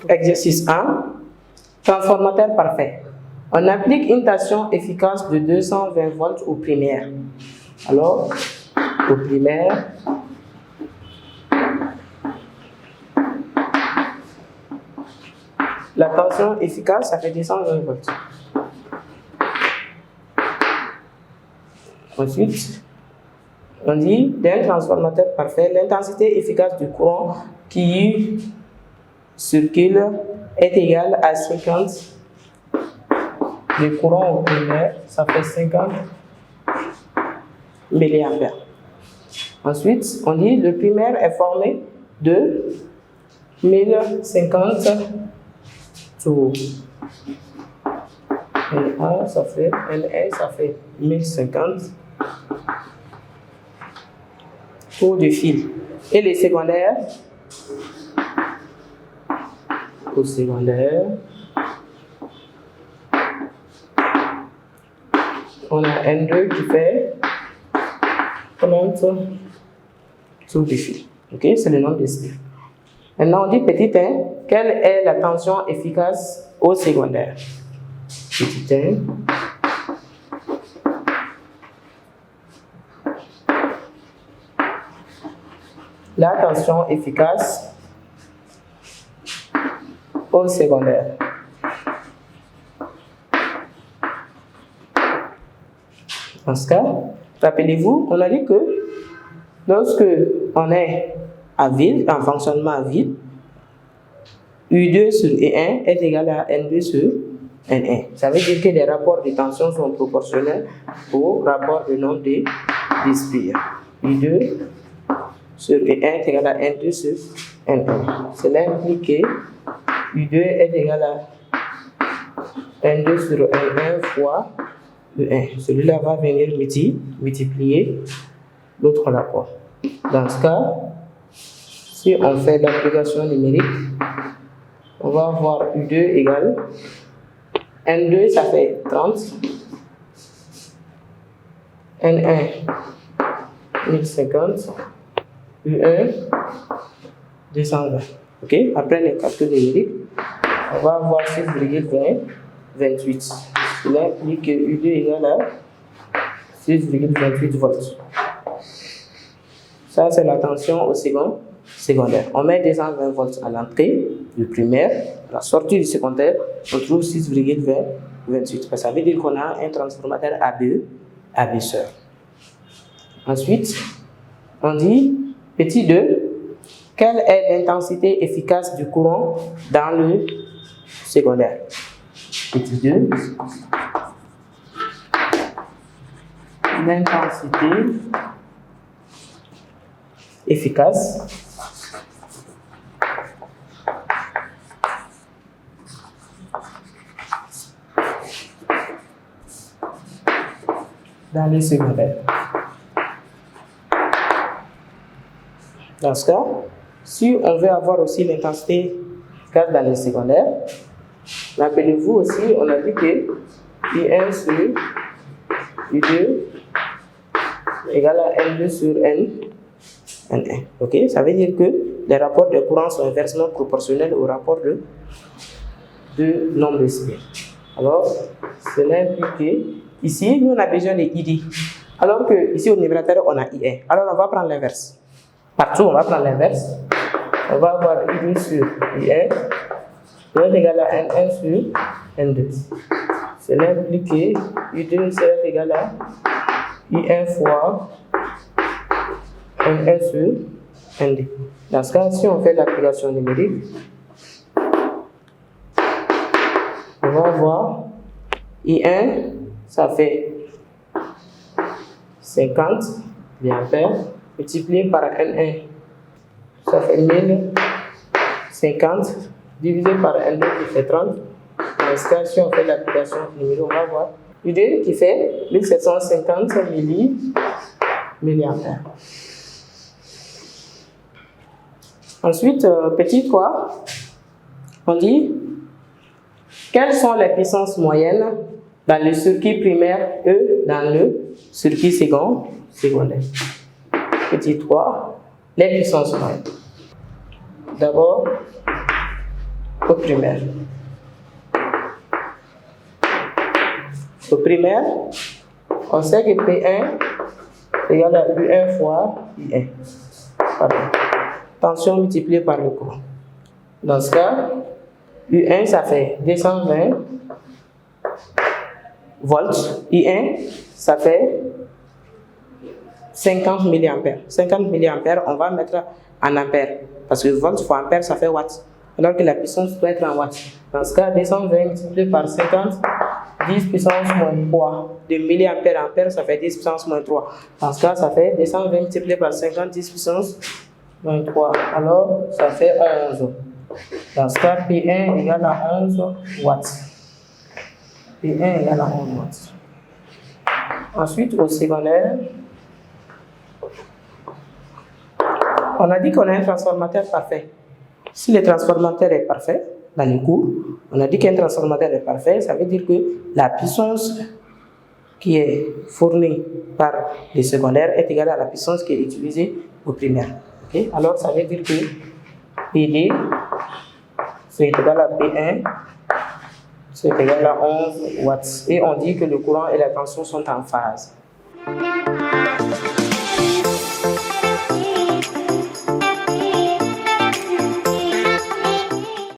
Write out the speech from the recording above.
Exercice 1. Transformateur parfait. On applique une tension efficace de 220 volts au primaire. Alors, au primaire, la tension efficace, ça fait 220 volts. Ensuite, on dit d'un transformateur parfait, l'intensité efficace du courant qui circule est égale à 50. Le courant au primaire, ça fait 50 mA. Ensuite, on dit le primaire est formé de 1050 tours. N1, ça fait 1050 tours de fil. Et les secondaires, au secondaire, on a N2 qui fait 30 tours de fil. Ok, c'est le nombre de fils. Maintenant, on dit petit 1, quelle est la tension efficace au secondaire? Petit 1. La tension efficace au secondaire. En ce cas, rappelez-vous, on a dit que lorsque on est à vide, en fonctionnement à vide, U2 sur E1 est égal à N2 sur N1. Ça veut dire que les rapports de tension sont proportionnels au rapport de nombre de spires. U2 sur E1 est égal à N2 sur N1. Cela implique que U2 est égal à N2 sur N1 fois E1. Celui-là va venir multiplier l'autre rapport. Dans ce cas, si on fait l'application numérique, on va avoir U2 égale N2, ça fait 30, N1, 1050, U1, 220. Ok? Après les calculs numériques, on va avoir 6,28. Cela implique que U2 égale à 6,28 volts. Ça, c'est la tension au secondaire. On met 220 volts à l'entrée du primaire. À la sortie du secondaire, on trouve 6,28. Ça veut dire qu'on a un transformateur abaisseur. Ensuite, on dit, petit 2, quelle est l'intensité efficace du courant dans le secondaire? Petit 2, l'intensité efficace dans le secondaire. Dans ce cas, si on veut avoir aussi l'intensité efficace dans le secondaire, rappelez-vous aussi, on a dit que I1 sur I2 égale à N2 sur N1. Ok? Ça veut dire que les rapports de courant sont inversement proportionnels au rapport de nombre de spires. Alors, cela implique que ici, nous on a besoin de ID. Alors que ici au numérateur, on a I1. Alors, on va prendre l'inverse. Partout, on va prendre l'inverse. On va avoir I2 sur I1 est égal à N1 sur N2. Cela implique que I2 sera égal à I1 fois N1 sur N2. Dans ce cas, si on fait l'application numérique, on va voir I1, ça fait 50 mA multiplié par N1, ça fait 1050 divisé par N2 qui fait 30. Dans ce cas, si on fait l'application numérique, on va voir I2 qui fait 1750 mA. Ensuite, petit 3, on dit quelles sont les puissances moyennes dans le circuit primaire et dans le circuit secondaire. Petit 3, les puissances moyennes. D'abord, au primaire. Au primaire, on sait que P1 égale à U1 fois I1. Pardon. Tension multipliée par le courant. Dans ce cas, U1, ça fait 220 volts. I1, ça fait 50 milliampères. 50 milliampères, on va mettre en ampères. Parce que volts fois ampères, ça fait watts. Alors que la puissance doit être en watts. Dans ce cas, 220 multiplié par 50, 10 puissance moins 3. De milliampères en ampères, ça fait 10 puissance moins 3. Dans ce cas, ça fait 220 multiplié par 50, 10 puissance moins 3. Alors, ça fait 11. Dans ce cas, P1 égale à 11 watts. P1 égale à 11 watts. Ensuite, au secondaire, on a dit qu'on a un transformateur parfait. Si le transformateur est parfait, dans le cours, on a dit qu'un transformateur est parfait, ça veut dire que la puissance qui est fournie par le secondaire est égale à la puissance qui est utilisée au primaire. Okay? Alors, ça veut dire que PD, c'est égal à P1, c'est égal à 11 watts. Et on dit que le courant et la tension sont en phase.